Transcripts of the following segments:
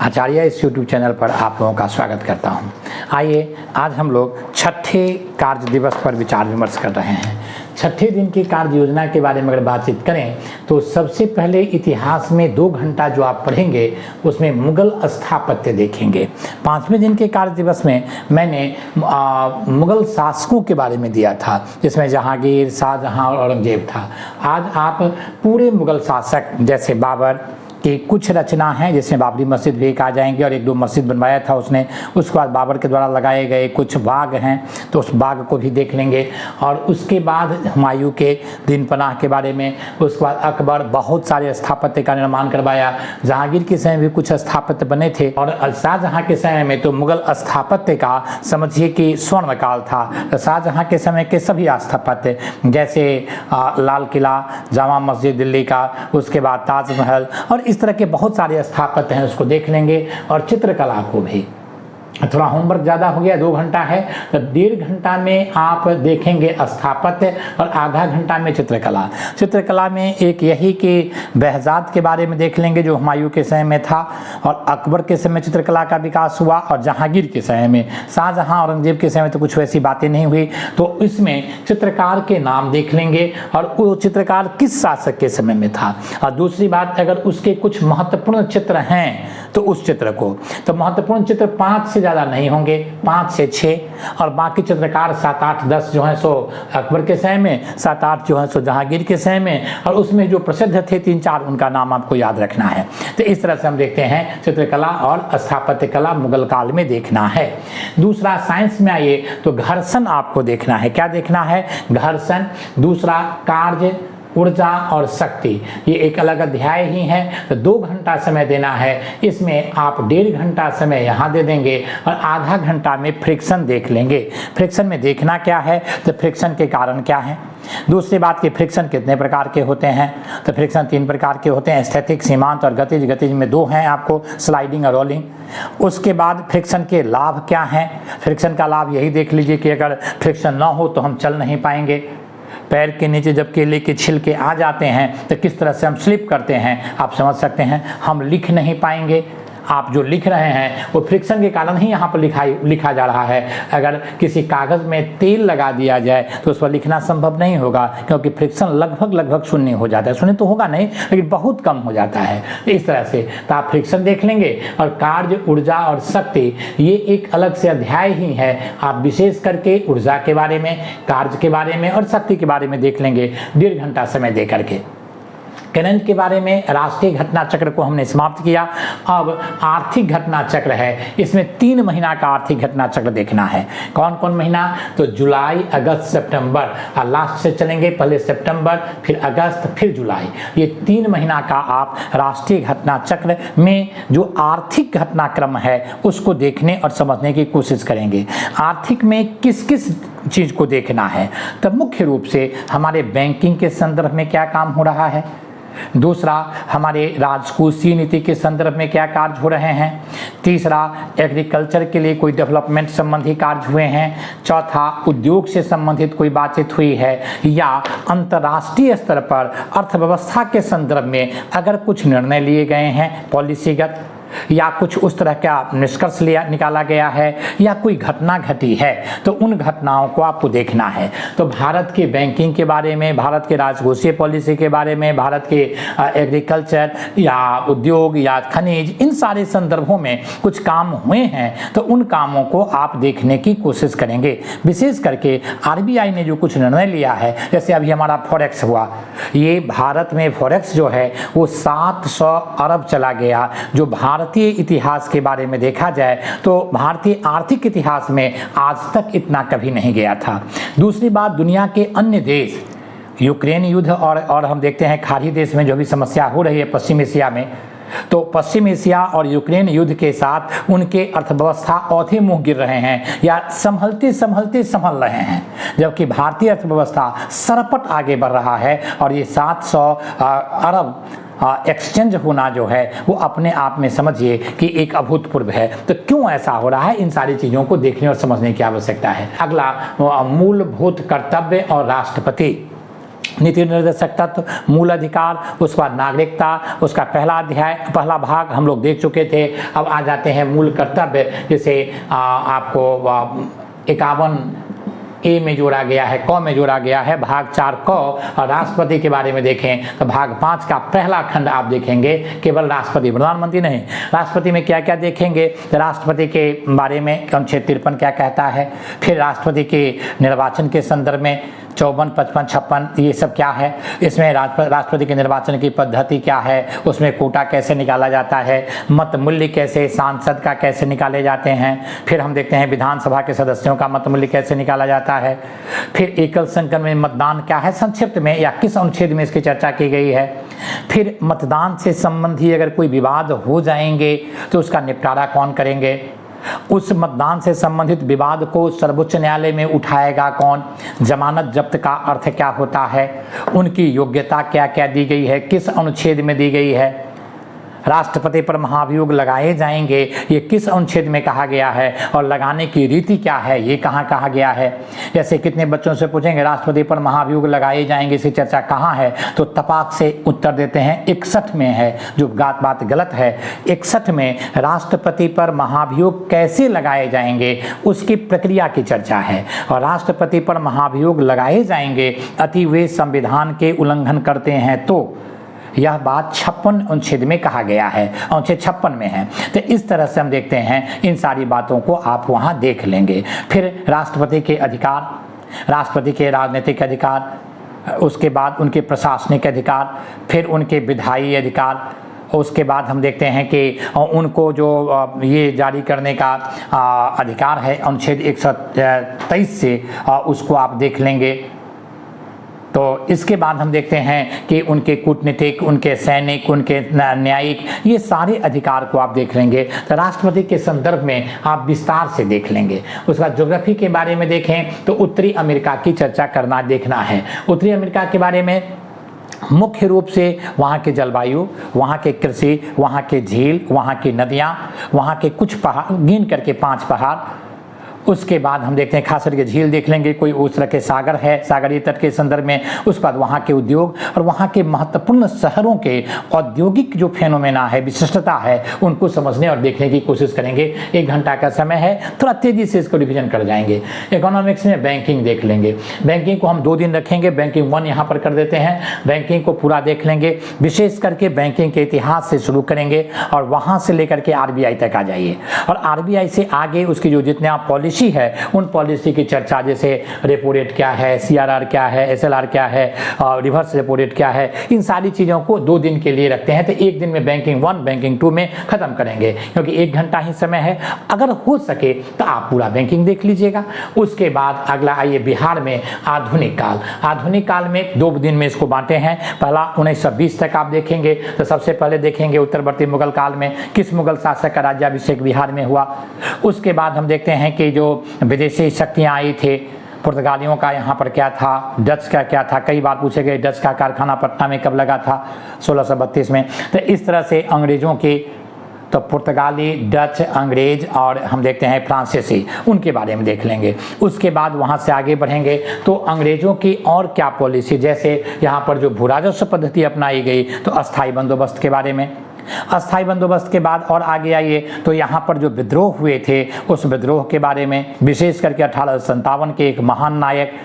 आचार्य इस YouTube channel पर आप लोगों का स्वागत करता हूं। आइए आज हम लोग छठे कार्य दिवस पर विचार विमर्श कर रहे हैं। छठे दिन की कार्य योजना के बारे में अगर बातचीत करें तो सबसे पहले इतिहास में 2 घंटा जो आप पढ़ेंगे उसमें मुगल स्थापत्य देखेंगे। 5वें दिन के कार्य दिवस में मैंने मुगल शासकों के बारे में दिया था, जिसमें जहांगीर, शाहजहां और औरंगजेब था। आज आप पूरे मुगल शासक जैसे बाबर कि कुछ रचना हैं, जिसमें बाबरी मस्जिद भी एक आ जाएंगे और 1-2 मस्जिद बनवाया था उसने। उसके बाद बाबर के द्वारा लगाए गए कुछ बाग हैं तो उस बाग को भी देख लेंगे। और उसके बाद हुमायूं के दिन पनाह के बारे में, उसके बाद अकबर बहुत सारे स्थापत्य का निर्माण करवाया। जहांगीर के समय भी कुछ स्थापत्य बने थे और शाहजहां के समय में तो मुगल स्थापत्य का समझिए कि स्वर्ण काल था। तो शाहजहां के समय के सभी स्थापत्य जैसे लाल किला, जामा मस्जिद दिल्ली का, उसके बाद ताजमहल और इस तरह के बहुत सारे स्थापत्य हैं, उसको देख लेंगे। और चित्रकला को भी, थोड़ा होमवर्क ज़्यादा हो गया, 2 घंटा है तो 1.5 घंटा में आप देखेंगे स्थापत्य और आधा घंटा में चित्रकला। चित्रकला में एक यही कि behzad के बारे में देख लेंगे जो हुमायूं के समय में था, और अकबर के समय चित्रकला का विकास हुआ, और जहांगीर के समय में। शाहजहां औरंगजेब के समय तो कुछ वैसी बातें नहीं हुई, तो इसमें चित्रकार के नाम देख लेंगे और वो चित्रकार किस शासक के समय में था। और दूसरी बात, अगर उसके कुछ महत्वपूर्ण चित्र हैं तो उस चित्र को, तो महत्वपूर्ण चित्र 5 से ज़्यादा नहीं होंगे, 5 से 6, और बाकी चित्रकार 7, 8, 10 जो हैं सो अकबर के समय में, 7, 8 जो हैं सो जहांगीर के समय में, और उसमें जो प्रसिद्ध थे 3, 4 उनका नाम आपको याद रखना है। तो इस तरह से हम देखते हैं चित्रकला और स्थापत्य कला मुगल काल में देखना है। दूसरा, साइंस में आइए तो घर्षण आपको देखना है। क्या देखना है? घर्षण। दूसरा, कार्य, ऊर्जा और शक्ति, ये एक अलग अध्याय ही है, तो 2 घंटा समय देना है। इसमें आप 1.5 घंटा समय यहाँ दे देंगे और आधा घंटा में फ्रिक्शन देख लेंगे। फ्रिक्शन में देखना क्या है? तो फ्रिक्शन के कारण क्या है। दूसरी बात कि फ्रिक्शन कितने प्रकार के होते हैं, तो फ्रिक्शन 3 प्रकार के होते हैं, स्थैतिक, सीमांत और गतिज। गतिज में 2 हैं आपको, स्लाइडिंग और रोलिंग। उसके बाद फ्रिक्शन के लाभ क्या हैं? फ्रिक्शन का लाभ यही देख लीजिए कि अगर फ्रिक्शन ना हो तो हम चल नहीं पाएंगे। पैर के नीचे जब केले के छिलके आ जाते हैं तो किस तरह से हम स्लिप करते हैं आप समझ सकते हैं। हम लिख नहीं पाएंगे। आप जो लिख रहे हैं वो फ्रिक्शन के कारण ही यहाँ पर लिखा जा रहा है। अगर किसी कागज़ में तेल लगा दिया जाए तो उस पर लिखना संभव नहीं होगा, क्योंकि फ्रिक्शन लगभग शून्य हो जाता है। शून्य तो होगा नहीं, लेकिन बहुत कम हो जाता है। इस तरह से तो आप फ्रिक्शन देख लेंगे। और कार्य, ऊर्जा और शक्ति, ये एक अलग से अध्याय ही है। आप विशेष करके ऊर्जा के बारे में, कार्य के बारे में और शक्ति के बारे में देख लेंगे 1.5 घंटा समय दे करके। करंट के बारे में, राष्ट्रीय घटना चक्र को हमने समाप्त किया। अब आर्थिक घटना चक्र है, इसमें 3 महीना का आर्थिक घटना चक्र देखना है। कौन कौन महीना? तो जुलाई, अगस्त, सितंबर, और लास्ट से चलेंगे, पहले सितंबर, फिर अगस्त, फिर जुलाई। ये 3 महीना का आप राष्ट्रीय घटना चक्र में जो आर्थिक घटनाक्रम है उसको देखने और समझने की कोशिश करेंगे। आर्थिक में किस किस चीज़ को देखना है? तो मुख्य रूप से हमारे बैंकिंग के संदर्भ में क्या काम हो रहा है। दूसरा, हमारे राजकोषीय नीति के संदर्भ में क्या कार्य हो रहे हैं। तीसरा, एग्रीकल्चर के लिए कोई डेवलपमेंट संबंधी कार्य हुए हैं। चौथा, उद्योग से संबंधित कोई बातचीत हुई है, या अंतर्राष्ट्रीय स्तर पर अर्थव्यवस्था के संदर्भ में अगर कुछ निर्णय लिए गए हैं पॉलिसीगत, या कुछ उस तरह का निष्कर्ष निकाला गया है, या कोई घटना घटी है, तो उन घटनाओं को आपको देखना है। तो भारत के बैंकिंग के बारे में, भारत के राजकोषीय पॉलिसी के बारे में, भारत के एग्रीकल्चर या उद्योग या खनिज, इन सारे संदर्भों में कुछ काम हुए हैं तो उन कामों को आप देखने की कोशिश करेंगे। विशेष करके आरबीआई ने जो कुछ निर्णय लिया है, जैसे अभी हमारा फॉरेक्स हुआ, ये भारत में फॉरेक्स जो है वो 700 अरब चला गया, जो भारतीय इतिहास के बारे में देखा जाए तो भारतीय आर्थिक इतिहास में आज तक इतना कभी नहीं गया था। दूसरी बात, दुनिया के अन्य देश, यूक्रेन युद्ध और हम देखते हैं खाड़ी देश में जो भी समस्या हो रही है पश्चिम एशिया में, तो पश्चिम एशिया और यूक्रेन युद्ध के साथ उनके अर्थव्यवस्था औंधे मुंह गिर रहे हैं या संभल रहे हैं, जबकि भारतीय अर्थव्यवस्था सरपट आगे बढ़ रहा है। और ये 700 अरब एक्सचेंज होना जो है वो अपने आप में समझिए कि एक अभूतपूर्व है। तो क्यों ऐसा हो रहा है, इन सारी चीज़ों को देखने और समझने की आवश्यकता है। अगला, मूलभूत कर्तव्य और राष्ट्रपति। नीति निर्देशक तत्व, मूल अधिकार, उसके बाद नागरिकता, उसका पहला अध्याय, पहला भाग हम लोग देख चुके थे। अब आ जाते हैं मूल कर्तव्य, जैसे आपको 51 ए में जोड़ा गया है, क में जोड़ा गया है, भाग 4 क। और राष्ट्रपति के बारे में देखें तो भाग 5 का पहला खंड आप देखेंगे, केवल राष्ट्रपति, प्रधानमंत्री नहीं। राष्ट्रपति में क्या क्या देखेंगे तो राष्ट्रपति के बारे में अनुच्छेद 53 क्या कहता है, फिर राष्ट्रपति के निर्वाचन के संदर्भ में 54, 55, 56 ये सब क्या है, इसमें राष्ट्रपति के निर्वाचन की पद्धति क्या है, उसमें कोटा कैसे निकाला जाता है, मत मूल्य कैसे, सांसद का कैसे निकाले जाते हैं, फिर हम देखते हैं विधानसभा के सदस्यों का मत मूल्य कैसे निकाला जाता है, फिर एकल संख्या में मतदान क्या है संक्षिप्त में या किस अनुच्छेद में इसकी चर्चा की गई है, फिर मतदान से संबंधी अगर कोई विवाद हो जाएंगे तो उसका निपटारा कौन करेंगे, उस मतदान से संबंधित विवाद को सर्वोच्च न्यायालय में उठाएगा कौन, जमानत जब्त का अर्थ क्या होता है, उनकी योग्यता क्या क्या दी गई है, किस अनुच्छेद में दी गई है, राष्ट्रपति पर महाभियोग लगाए जाएंगे ये किस अनुच्छेद में कहा गया है, और लगाने की रीति क्या है ये कहाँ कहा गया है। जैसे कितने बच्चों से पूछेंगे राष्ट्रपति पर महाभियोग लगाए जाएंगे इसकी चर्चा कहाँ है, तो तपाक से उत्तर देते हैं 61 में है, जो बात गलत है। 61 में राष्ट्रपति पर महाभियोग कैसे लगाए जाएंगे उसकी प्रक्रिया की चर्चा है, और राष्ट्रपति पर महाभियोग लगाए जाएंगे अति वे संविधान के उल्लंघन करते हैं, तो यह बात 56 अनुच्छेद में कहा गया है, अनुच्छेद 56 में है। तो इस तरह से हम देखते हैं इन सारी बातों को आप वहाँ देख लेंगे। फिर राष्ट्रपति के अधिकार, राष्ट्रपति के राजनीतिक अधिकार, उसके बाद उनके प्रशासनिक अधिकार, फिर उनके विधायी अधिकार, उसके बाद हम देखते हैं कि उनको जो ये जारी करने का अधिकार है अनुच्छेद 123 से, उसको आप देख लेंगे। तो इसके बाद हम देखते हैं कि उनके कूटनीतिक, उनके सैनिक, उनके न्यायिक, ये सारे अधिकार को आप देख लेंगे। तो राष्ट्रपति के संदर्भ में आप विस्तार से देख लेंगे। उसका ज्योग्राफी के बारे में देखें तो उत्तरी अमेरिका की चर्चा करना देखना है। उत्तरी अमेरिका के बारे में मुख्य रूप से वहाँ के जलवायु, वहाँ के कृषि, वहाँ के झील, वहाँ की नदियाँ, वहाँ के कुछ पहाड़, गिन करके 5 पहाड़, उसके बाद हम देखते हैं खास करके झील देख लेंगे, कोई उस तरह के सागर है, सागरीय तट के संदर्भ में, उसके बाद वहाँ के उद्योग और वहाँ के महत्वपूर्ण शहरों के औद्योगिक जो फेनोमेना है, विशिष्टता है, उनको समझने और देखने की कोशिश करेंगे। 1 घंटा का समय है, थोड़ा तेज़ी से इसको रिविजन कर जाएंगे। इकोनॉमिक्स में बैंकिंग देख लेंगे, बैंकिंग को हम 2 दिन रखेंगे, बैंकिंग 1 यहाँ पर कर देते हैं, बैंकिंग को पूरा देख लेंगे, विशेष करके बैंकिंग के इतिहास से शुरू करेंगे और वहाँ से लेकर के RBI तक आ जाइए, और RBI से आगे उसकी जो जितने पॉलिसी है उन पॉलिसी की चर्चा, जैसे रेपो रेट क्या है, CRR क्या है, SLR क्या है, रिवर्स रेपो रेट क्या है, इन सारी चीज़ों को 2 दिन के लिए रखते हैं। तो 1 दिन में बैंकिंग 1, बैंकिंग 2 में ख़त्म करेंगे, क्योंकि 1 घंटा ही समय है। अगर हो सके तो आप पूरा बैंकिंग देख लीजिएगा। उसके बाद अगला आइए बिहार में आधुनिक काल। आधुनिक काल में 2 दिन में इसको बांटे हैं। पहला 1920 तक आप देखेंगे, तो सबसे पहले देखेंगे उत्तरवर्ती मुगल काल में किस मुगल शासक का राज्याभिषेक बिहार में हुआ। उसके बाद हम देखते हैं कि जो विदेशी शक्तियाँ आई थी, पुर्तगालियों का यहाँ पर क्या था, डच का क्या था, कई बार पूछे गए डच का कारखाना पटना में कब लगा था, 1632 में। तो इस तरह से अंग्रेज़ों की, तो पुर्तगाली, डच, अंग्रेज और हम देखते हैं फ्रांसीसी, उनके बारे में देख लेंगे। उसके बाद वहाँ से आगे बढ़ेंगे तो अंग्रेज़ों की और क्या पॉलिसी, जैसे यहाँ पर जो भू राजस्व पद्धति अपनाई गई, तो अस्थाई बंदोबस्त के बारे में। अस्थाई बंदोबस्त के बाद और आगे आइए तो यहाँ पर जो विद्रोह हुए थे उस विद्रोह के बारे में, विशेष करके 1857 के एक महान नायक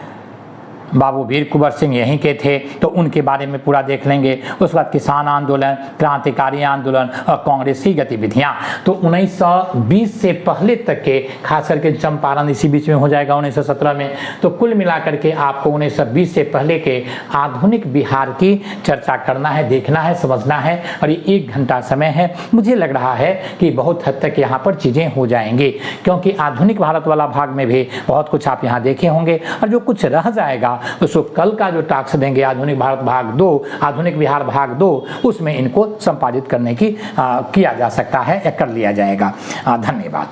बाबू वीर कुंवर सिंह यहीं के थे, तो उनके बारे में पूरा देख लेंगे। उसके बाद किसान आंदोलन, क्रांतिकारी आंदोलन और कांग्रेस की गतिविधियाँ। तो 1920 से पहले तक के, खास करके चंपारण इसी बीच में हो जाएगा 1917 में। तो कुल मिलाकर के आपको 1920 से पहले के आधुनिक बिहार की चर्चा करना है, देखना है, समझना है, और ये 1 घंटा समय है। मुझे लग रहा है कि बहुत हद तक यहाँ पर चीज़ें हो जाएंगी, क्योंकि आधुनिक भारत वाला भाग में भी बहुत कुछ आप यहाँ देखे होंगे, और जो कुछ रह जाएगा उसको कल का जो टास्क देंगे आधुनिक भारत भाग 2, आधुनिक बिहार भाग 2, उसमें इनको संपादित करने की किया जा सकता है या कर लिया जाएगा। धन्यवाद।